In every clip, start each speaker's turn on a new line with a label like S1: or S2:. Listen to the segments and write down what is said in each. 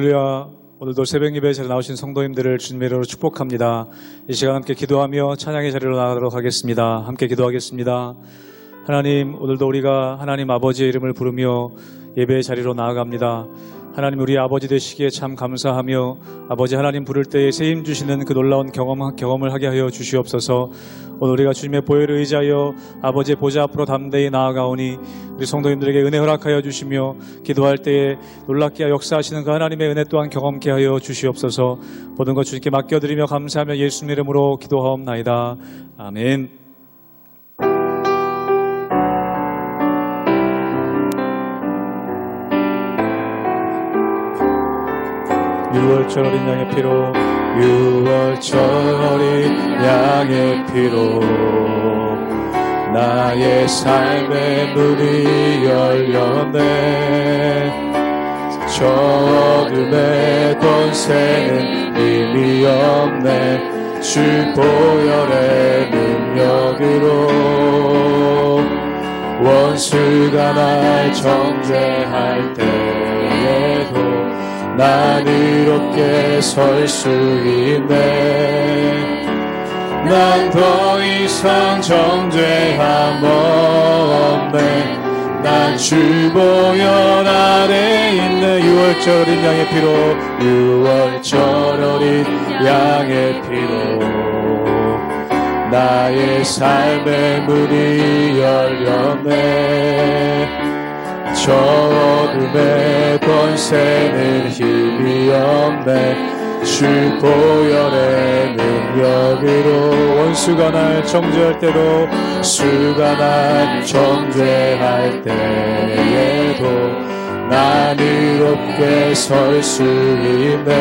S1: 할렐루야. 오늘도 새벽 예배에 자리에 나오신 성도님들을 주님의 이름으로 축복합니다. 이 시간 함께 기도하며 찬양의 자리로 나가도록 하겠습니다. 함께 기도하겠습니다. 하나님, 오늘도 우리가 하나님 아버지의 이름을 부르며 예배의 자리로 나아갑니다. 하나님, 우리 아버지 되시기에 참 감사하며 아버지 하나님 부를 때에 세임 주시는 그 놀라운 경험을 하게 하여 주시옵소서. 오늘 우리가 주님의 보혈을 의지하여 아버지의 보좌 앞으로 담대히 나아가오니 우리 성도님들에게 은혜 허락하여 주시며 기도할 때에 놀랍게 역사하시는 그 하나님의 은혜 또한 경험케 하여 주시옵소서. 모든 것 주님께 맡겨드리며 감사하며 예수님 이름으로 기도하옵나이다. 아멘. 6월절 어린 양의 피로 6월절 어린 양의 피로 나의 삶의 문이 열렸네. 저 어둠의 권세는 의미 없네. 주 보혈의 능력으로 원수가 날 정죄할 때에도 난 이롭게 설 수 있네. 난 더 이상 정죄함 없네. 난 주 보혈 아래 있네. 6월절 어린 양의 피로 6월절 어린 양의 피로 나의 삶의 문이 열렸네. 저 어둠의 권세는 힘이 없네. 주 보혈의 능력으로 원수가 날 정죄할 때도 수가 날 정죄할 때에도 난 이롭게 설 수 있네.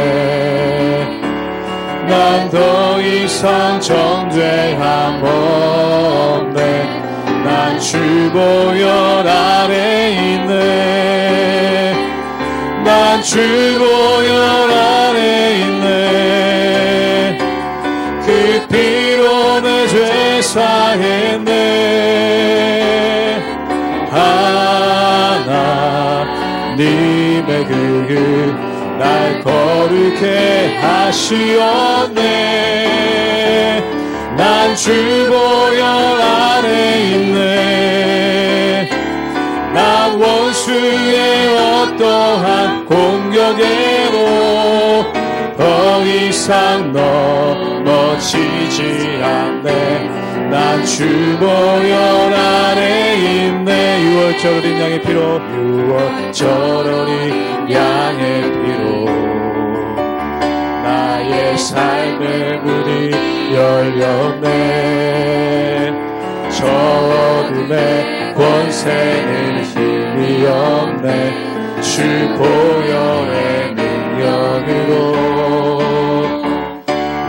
S1: 난 더 이상 정죄함 없네. 난 주 보혈 아래 있네. 난 주 보혈 아래 있네. 그 피로 내 죄 사했네. 하나님의 그 날 거룩해 하시었네. 난 주 보혈 아래 있네. 난 원수의 어떠한 공격에도 더 이상 넘어지지 않네. 난 주 보혈 아래 있네. 6월절 어린 양의 피로 6월절 어린 양의 피로 나의 삶의 문이 열렸네. 저 어둠의 권세는 힘이 없네. 주 보혈의 능력으로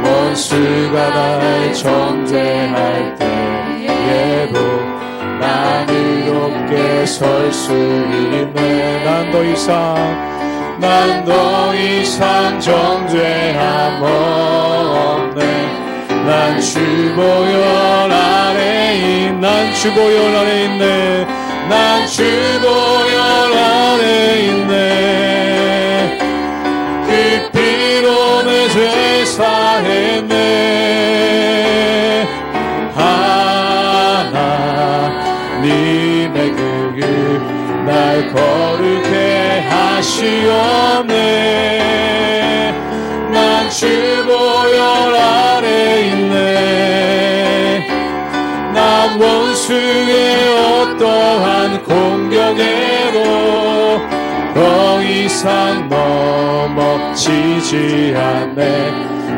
S1: 원수가 날 정죄할 때에도 난 이롭게 설 수 있네. 난 더 이상 정죄함 없네. 난 주 보혈 아래 있네. 난 주 보혈 아래 있네. 난 주 보혈 아래 있네. 그 피로 내 죄 사했네. 하나님의 날 거룩해 하시었네. 난 주 보혈 아래 있네. 난 원수의 어떠한 공격에도 더 이상 넘어지지 않네.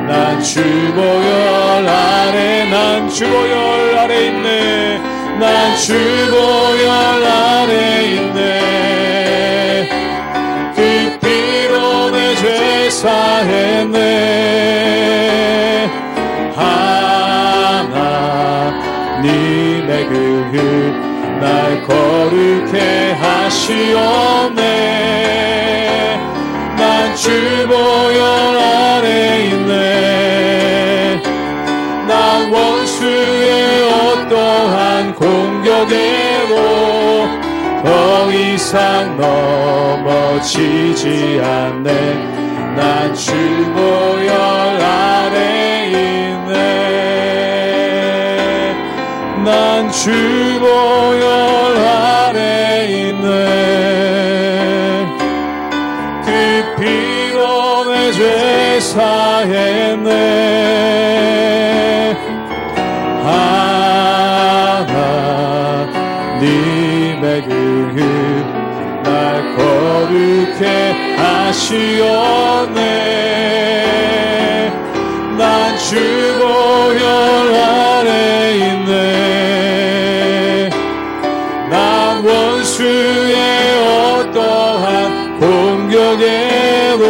S1: 난 주 보혈 아래 난 주 보혈 아래 있네. 난 주 보혈 아래 있네. 그 피로 내 죄 사했네. 하나님의 날 거룩해 하시었네. 난 주 보혈 아래 있네. 난 원수의 어떠한 공격에도 더 이상 넘어지지 않네. 난 주보혈 아래 있네. 난 주보혈 아래 있네. 그 피로 내 죄 사했네. 하나님의 그 날 거룩해 하시었네. 난 주보혈 아래 있네. 난 원수의 어떠한 공격에도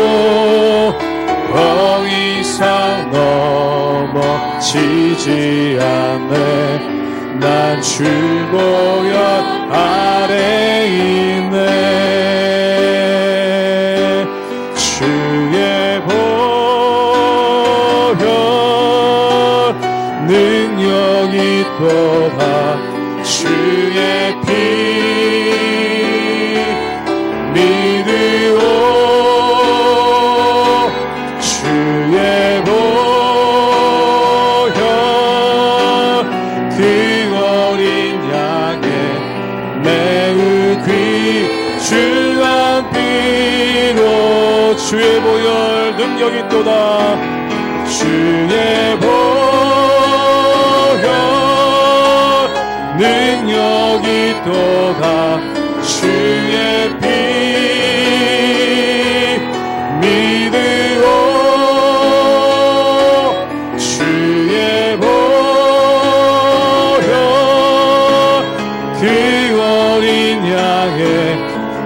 S1: 더 이상 넘어지지 않네. 난 주보혈 아래 있네. 주의 보혈 능력이 또다. 주의 피 믿으오. 주의 보혈 그 어린 양의 매우 귀중한 피로 주의 보혈 능력이 또다. 주의 보혈 능력이 또다. 주의 피 믿으오. 주의 보혈 그 어린 양의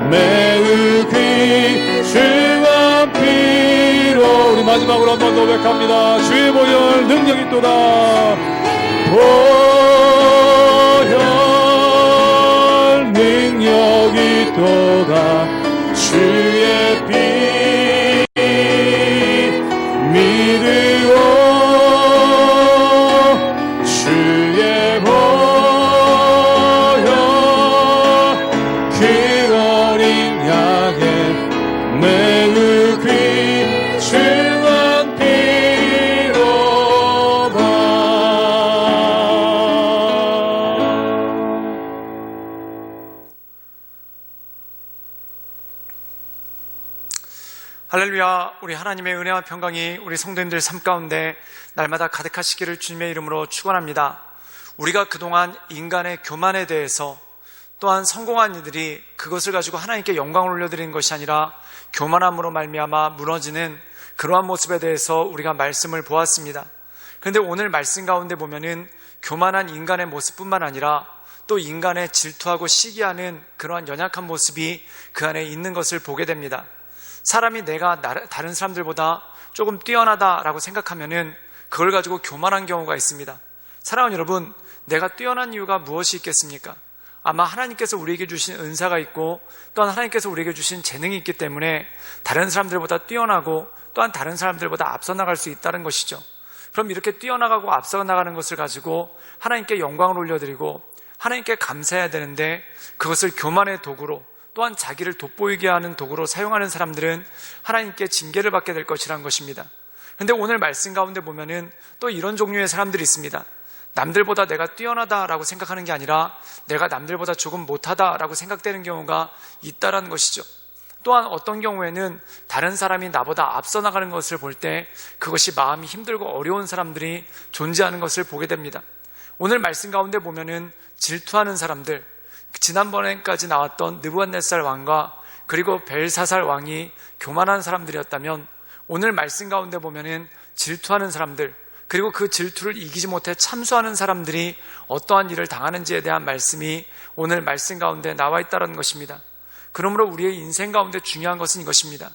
S1: 매우 귀중한 피로. 우리 마지막으로 한 번 더 고백합니다. 주의 보혈 능력이 또다. 보혈 능력이 또다. 주의 피 믿으오. 주의 보혈 그 어린 양의 매우 귀중한 피로다.
S2: 할렐루야. 우리 하나님의 은혜와 평강이 우리 성도님들 삶 가운데 날마다 가득하시기를 주님의 이름으로 축원합니다. 우리가 그동안 인간의 교만에 대해서, 또한 성공한 이들이 그것을 가지고 하나님께 영광을 올려드리는 것이 아니라 교만함으로 말미암아 무너지는 그러한 모습에 대해서 우리가 말씀을 보았습니다. 그런데 오늘 말씀 가운데 보면은 교만한 인간의 모습뿐만 아니라 또 인간의 질투하고 시기하는 그러한 연약한 모습이 그 안에 있는 것을 보게 됩니다. 사람이 내가 다른 사람들보다 조금 뛰어나다라고 생각하면은 그걸 가지고 교만한 경우가 있습니다. 사랑하는 여러분, 내가 뛰어난 이유가 무엇이 있겠습니까? 아마 하나님께서 우리에게 주신 은사가 있고 또한 하나님께서 우리에게 주신 재능이 있기 때문에 다른 사람들보다 뛰어나고 또한 다른 사람들보다 앞서 나갈 수 있다는 것이죠. 그럼 이렇게 뛰어나가고 앞서 나가는 것을 가지고 하나님께 영광을 올려드리고 하나님께 감사해야 되는데, 그것을 교만의 도구로 또한 자기를 돋보이게 하는 도구로 사용하는 사람들은 하나님께 징계를 받게 될 것이라는 것입니다. 그런데 오늘 말씀 가운데 보면은 또 이런 종류의 사람들이 있습니다. 남들보다 내가 뛰어나다라고 생각하는 게 아니라 내가 남들보다 조금 못하다라고 생각되는 경우가 있다라는 것이죠. 또한 어떤 경우에는 다른 사람이 나보다 앞서 나가는 것을 볼 때 그것이 마음이 힘들고 어려운 사람들이 존재하는 것을 보게 됩니다. 오늘 말씀 가운데 보면은 질투하는 사람들, 지난번에까지 나왔던 느부갓네살 왕과 그리고 벨사살 왕이 교만한 사람들이었다면, 오늘 말씀 가운데 보면은 질투하는 사람들, 그리고 그 질투를 이기지 못해 참수하는 사람들이 어떠한 일을 당하는지에 대한 말씀이 오늘 말씀 가운데 나와 있다는 것입니다. 그러므로 우리의 인생 가운데 중요한 것은 이것입니다.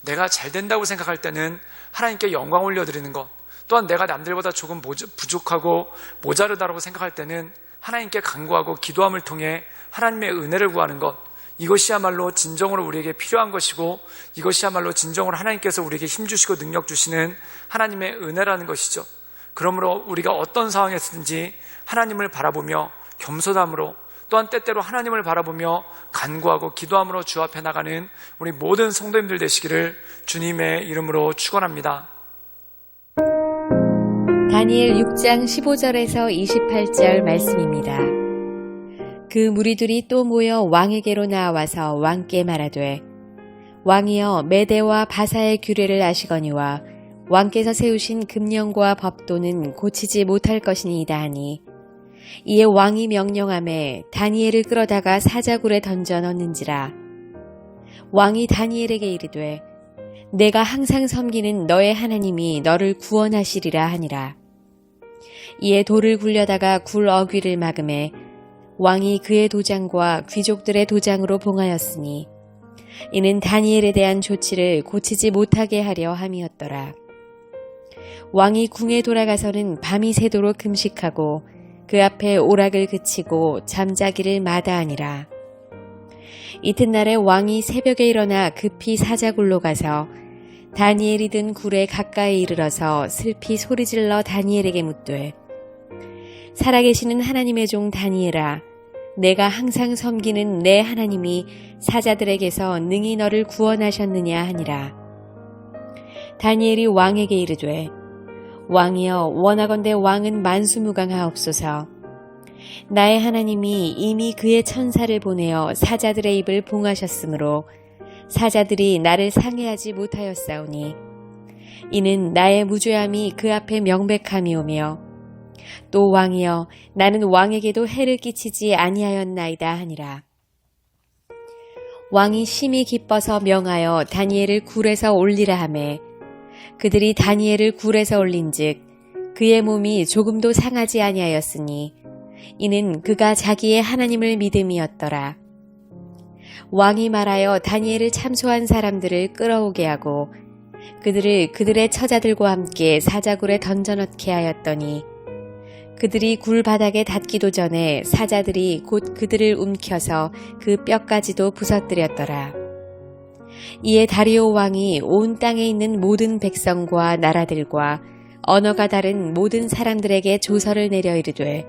S2: 내가 잘 된다고 생각할 때는 하나님께 영광 올려드리는 것, 또한 내가 남들보다 조금 부족하고 모자르다고 생각할 때는 하나님께 간구하고 기도함을 통해 하나님의 은혜를 구하는 것, 이것이야말로 진정으로 우리에게 필요한 것이고, 이것이야말로 진정으로 하나님께서 우리에게 힘주시고 능력 주시는 하나님의 은혜라는 것이죠. 그러므로 우리가 어떤 상황에서든지 하나님을 바라보며 겸손함으로, 또한 때때로 하나님을 바라보며 간구하고 기도함으로 주 앞에 나가는 우리 모든 성도님들 되시기를 주님의 이름으로 축원합니다.
S3: 다니엘 6장 15절에서 28절 말씀입니다. 그 무리들이 또 모여 왕에게로 나와서 왕께 말하되 왕이여 메대와 바사의 규례를 아시거니와 왕께서 세우신 금령과 법도는 고치지 못할 것이니이다 하니 이에 왕이 명령하매 다니엘을 끌어다가 사자굴에 던져 넣는지라. 왕이 다니엘에게 이르되 내가 항상 섬기는 너의 하나님이 너를 구원하시리라 하니라. 이에 돌을 굴려다가 굴 어귀를 막음에 왕이 그의 도장과 귀족들의 도장으로 봉하였으니 이는 다니엘에 대한 조치를 고치지 못하게 하려 함이었더라. 왕이 궁에 돌아가서는 밤이 새도록 금식하고 그 앞에 오락을 그치고 잠자기를 마다하니라. 이튿날에 왕이 새벽에 일어나 급히 사자굴로 가서 다니엘이 든 굴에 가까이 이르러서 슬피 소리질러 다니엘에게 묻되 살아계시는 하나님의 종 다니엘아, 내가 항상 섬기는 내 하나님이 사자들에게서 능히 너를 구원하셨느냐 하니라. 다니엘이 왕에게 이르되 왕이여 원하건대 왕은 만수무강하옵소서. 나의 하나님이 이미 그의 천사를 보내어 사자들의 입을 봉하셨으므로 사자들이 나를 상해하지 못하였사오니 이는 나의 무죄함이 그 앞에 명백함이오며 또 왕이여 나는 왕에게도 해를 끼치지 아니하였나이다 하니라. 왕이 심히 기뻐서 명하여 다니엘을 굴에서 올리라 하매 그들이 다니엘을 굴에서 올린즉 그의 몸이 조금도 상하지 아니하였으니 이는 그가 자기의 하나님을 믿음이었더라. 왕이 말하여 다니엘을 참소한 사람들을 끌어오게 하고 그들을 그들의 처자들과 함께 사자굴에 던져넣게 하였더니 그들이 굴 바닥에 닿기도 전에 사자들이 곧 그들을 움켜서 그 뼈까지도 부서뜨렸더라. 이에 다리오 왕이 온 땅에 있는 모든 백성과 나라들과 언어가 다른 모든 사람들에게 조서를 내려 이르되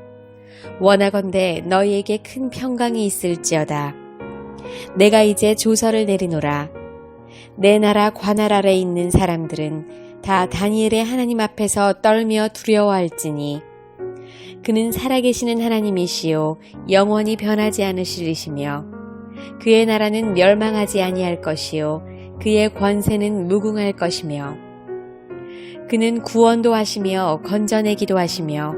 S3: 원하건대 너희에게 큰 평강이 있을지어다. 내가 이제 조서를 내리노라. 내 나라 관할 아래 있는 사람들은 다 다니엘의 하나님 앞에서 떨며 두려워할지니 그는 살아계시는 하나님이시요 영원히 변하지 않으시리시며 그의 나라는 멸망하지 아니할 것이요 그의 권세는 무궁할 것이며 그는 구원도 하시며 건져내기도 하시며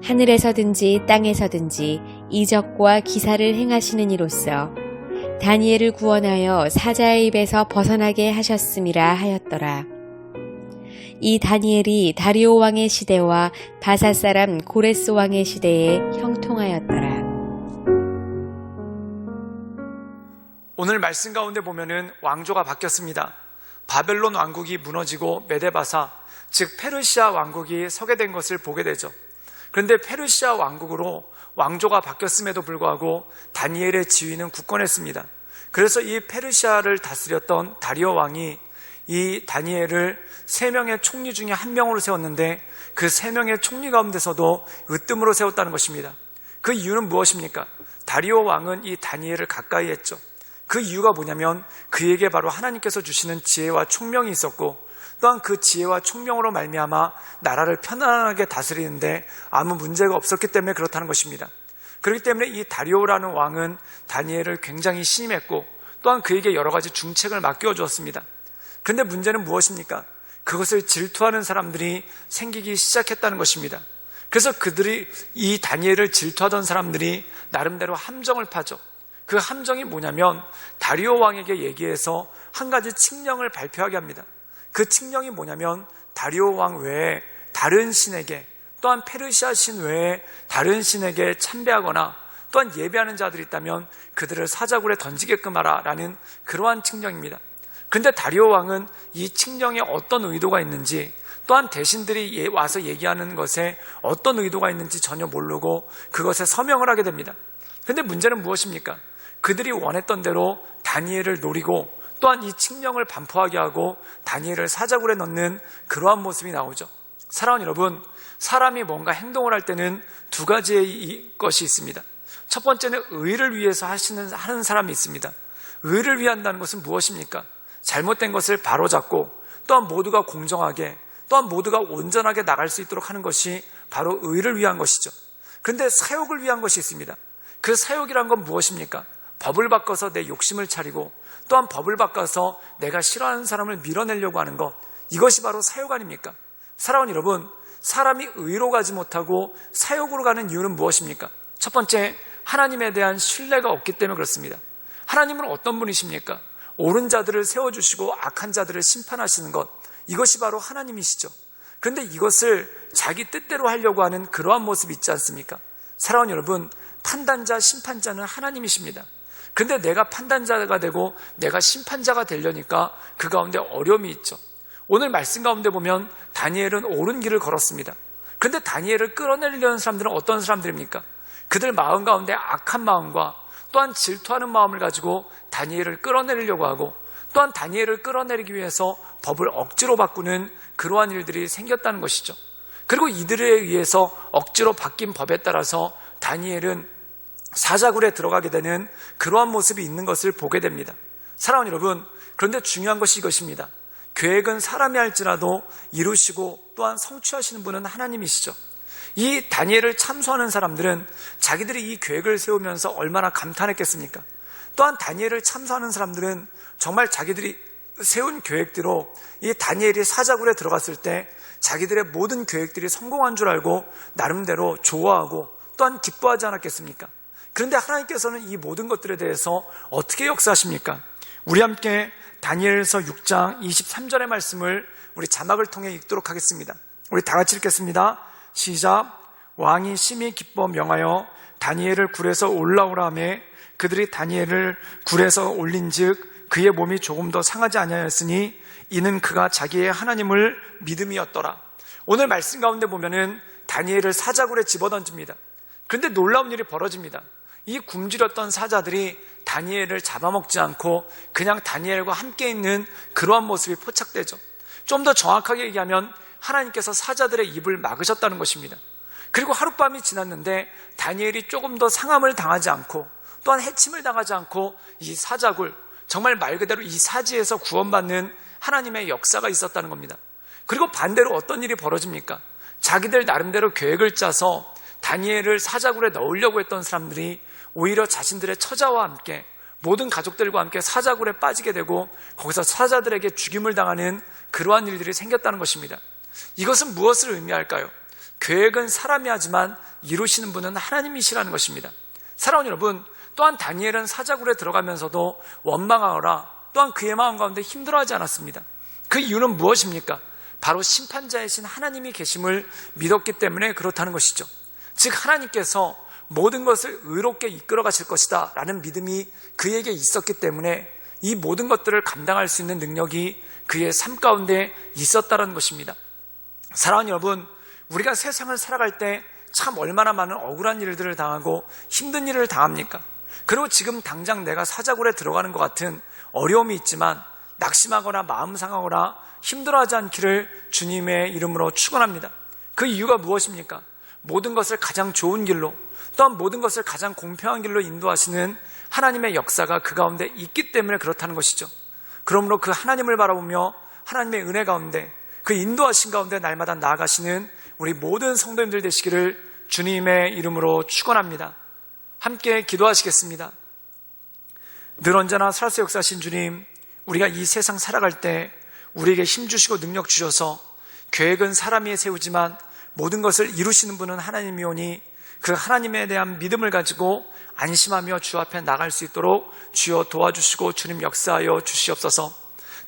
S3: 하늘에서든지 땅에서든지 이적과 기사를 행하시는 이로써 다니엘을 구원하여 사자의 입에서 벗어나게 하셨음이라 하였더라. 이 다니엘이 다리오 왕의 시대와 바사 사람 고레스 왕의 시대에 형통하였더라.
S2: 오늘 말씀 가운데 보면은 왕조가 바뀌었습니다. 바벨론 왕국이 무너지고 메데바사, 즉 페르시아 왕국이 서게 된 것을 보게 되죠. 그런데 페르시아 왕국으로 왕조가 바뀌었음에도 불구하고 다니엘의 지위는 굳건했습니다. 그래서 이 페르시아를 다스렸던 다리오 왕이 이 다니엘을 3명의 총리 중에 1명으로 세웠는데 그 3명의 총리 가운데서도 으뜸으로 세웠다는 것입니다. 그 이유는 무엇입니까? 다리오 왕은 이 다니엘을 가까이 했죠. 그 이유가 뭐냐면 그에게 바로 하나님께서 주시는 지혜와 총명이 있었고 또한 그 지혜와 총명으로 말미암아 나라를 편안하게 다스리는데 아무 문제가 없었기 때문에 그렇다는 것입니다. 그렇기 때문에 이 다리오라는 왕은 다니엘을 굉장히 신임했고 또한 그에게 여러 가지 중책을 맡겨 주었습니다. 그런데 문제는 무엇입니까? 그것을 질투하는 사람들이 생기기 시작했다는 것입니다. 그래서 그들이 이 다니엘을 질투하던 사람들이 나름대로 함정을 파죠. 그 함정이 뭐냐면 다리오 왕에게 얘기해서 한 가지 칙령을 발표하게 합니다. 그 칙령이 뭐냐면 다리오 왕 외에 다른 신에게 또한 페르시아 신 외에 다른 신에게 참배하거나 또한 예배하는 자들이 있다면 그들을 사자굴에 던지게끔 하라라는 그러한 칙령입니다. 근데 다리오 왕은 이 칙령에 어떤 의도가 있는지 또한 대신들이 와서 얘기하는 것에 어떤 의도가 있는지 전혀 모르고 그것에 서명을 하게 됩니다. 근데 문제는 무엇입니까? 그들이 원했던 대로 다니엘을 노리고 또한 이 칙령을 반포하게 하고 다니엘을 사자굴에 넣는 그러한 모습이 나오죠. 사랑하는 여러분, 사람이 뭔가 행동을 할 때는 두 가지의 것이 있습니다. 첫 번째는 의를 위해서 하는 사람이 있습니다. 의를 위한다는 것은 무엇입니까? 잘못된 것을 바로잡고 또한 모두가 공정하게 또한 모두가 온전하게 나갈 수 있도록 하는 것이 바로 의를 위한 것이죠. 그런데 사욕을 위한 것이 있습니다. 그 사욕이란 건 무엇입니까? 법을 바꿔서 내 욕심을 차리고 또한 법을 바꿔서 내가 싫어하는 사람을 밀어내려고 하는 것, 이것이 바로 사욕 아닙니까? 사랑하는 여러분, 사람이 의로 가지 못하고 사욕으로 가는 이유는 무엇입니까? 첫 번째, 하나님에 대한 신뢰가 없기 때문에 그렇습니다. 하나님은 어떤 분이십니까? 옳은 자들을 세워주시고 악한 자들을 심판하시는 것, 이것이 바로 하나님이시죠. 그런데 이것을 자기 뜻대로 하려고 하는 그러한 모습이 있지 않습니까? 사랑하는 여러분, 판단자, 심판자는 하나님이십니다. 근데 내가 판단자가 되고 내가 심판자가 되려니까 그 가운데 어려움이 있죠. 오늘 말씀 가운데 보면 다니엘은 옳은 길을 걸었습니다. 그런데 다니엘을 끌어내리려는 사람들은 어떤 사람들입니까? 그들 마음 가운데 악한 마음과 또한 질투하는 마음을 가지고 다니엘을 끌어내리려고 하고 또한 다니엘을 끌어내리기 위해서 법을 억지로 바꾸는 그러한 일들이 생겼다는 것이죠. 그리고 이들에 의해서 억지로 바뀐 법에 따라서 다니엘은 사자굴에 들어가게 되는 그러한 모습이 있는 것을 보게 됩니다. 사랑하는 여러분, 그런데 중요한 것이 이것입니다. 계획은 사람이 할지라도 이루시고 또한 성취하시는 분은 하나님이시죠. 이 다니엘을 참소하는 사람들은 자기들이 이 계획을 세우면서 얼마나 감탄했겠습니까? 또한 다니엘을 참소하는 사람들은 정말 자기들이 세운 계획대로 이 다니엘이 사자굴에 들어갔을 때 자기들의 모든 계획들이 성공한 줄 알고 나름대로 좋아하고 또한 기뻐하지 않았겠습니까? 그런데 하나님께서는 이 모든 것들에 대해서 어떻게 역사하십니까? 우리 함께 다니엘서 6장 23절의 말씀을 우리 자막을 통해 읽도록 하겠습니다. 우리 다 같이 읽겠습니다. 시작. 왕이 심히 기뻐 명하여 다니엘을 굴에서 올라오라 하매 그들이 다니엘을 굴에서 올린즉 그의 몸이 조금 더 상하지 아니하였으니 이는 그가 자기의 하나님을 믿음이었더라. 오늘 말씀 가운데 보면은 다니엘을 사자굴에 집어던집니다. 그런데 놀라운 일이 벌어집니다. 이 굶주렸던 사자들이 다니엘을 잡아먹지 않고 그냥 다니엘과 함께 있는 그러한 모습이 포착되죠. 좀 더 정확하게 얘기하면 하나님께서 사자들의 입을 막으셨다는 것입니다. 그리고 하룻밤이 지났는데 다니엘이 조금 더 상함을 당하지 않고 또한 해침을 당하지 않고 이 사자굴, 정말 말 그대로 이 사지에서 구원받는 하나님의 역사가 있었다는 겁니다. 그리고 반대로 어떤 일이 벌어집니까? 자기들 나름대로 계획을 짜서 다니엘을 사자굴에 넣으려고 했던 사람들이 오히려 자신들의 처자와 함께 모든 가족들과 함께 사자굴에 빠지게 되고 거기서 사자들에게 죽임을 당하는 그러한 일들이 생겼다는 것입니다. 이것은 무엇을 의미할까요? 계획은 사람이 하지만 이루시는 분은 하나님이시라는 것입니다. 사랑하는 여러분, 또한 다니엘은 사자굴에 들어가면서도 원망하거나 또한 그의 마음 가운데 힘들어하지 않았습니다. 그 이유는 무엇입니까? 바로 심판자이신 하나님이 계심을 믿었기 때문에 그렇다는 것이죠. 즉 하나님께서 모든 것을 의롭게 이끌어 가실 것이다 라는 믿음이 그에게 있었기 때문에 이 모든 것들을 감당할 수 있는 능력이 그의 삶 가운데 있었다는 것입니다. 사랑하는 여러분, 우리가 세상을 살아갈 때 참 얼마나 많은 억울한 일들을 당하고 힘든 일을 당합니까? 그리고 지금 당장 내가 사자굴에 들어가는 것 같은 어려움이 있지만 낙심하거나 마음 상하거나 힘들어하지 않기를 주님의 이름으로 축원합니다. 그 이유가 무엇입니까? 모든 것을 가장 좋은 길로 또한 모든 것을 가장 공평한 길로 인도하시는 하나님의 역사가 그 가운데 있기 때문에 그렇다는 것이죠. 그러므로 그 하나님을 바라보며 하나님의 은혜 가운데 그 인도하신 가운데 날마다 나아가시는 우리 모든 성도님들 되시기를 주님의 이름으로 축원합니다. 함께 기도하시겠습니다. 늘 언제나 살아서 역사하신 주님, 우리가 이 세상 살아갈 때 우리에게 힘주시고 능력 주셔서 계획은 사람이 세우지만 모든 것을 이루시는 분은 하나님이오니 그 하나님에 대한 믿음을 가지고 안심하며 주 앞에 나갈 수 있도록 주여 도와주시고 주님 역사하여 주시옵소서.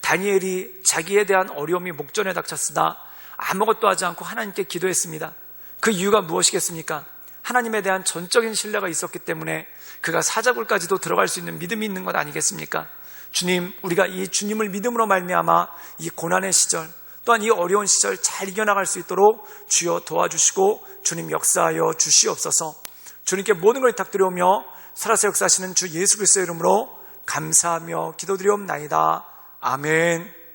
S2: 다니엘이 자기에 대한 어려움이 목전에 닥쳤으나 아무것도 하지 않고 하나님께 기도했습니다. 그 이유가 무엇이겠습니까? 하나님에 대한 전적인 신뢰가 있었기 때문에 그가 사자굴까지도 들어갈 수 있는 믿음이 있는 것 아니겠습니까? 주님, 우리가 이 주님을 믿음으로 말미암아 이 고난의 시절 또한 이 어려운 시절 잘 이겨나갈 수 있도록 주여 도와주시고 주님 역사하여 주시옵소서. 주님께 모든 걸 부탁드리오며 살아서 역사하시는 주 예수 그리스도의 이름으로 감사하며 기도드리옵나이다. 아멘.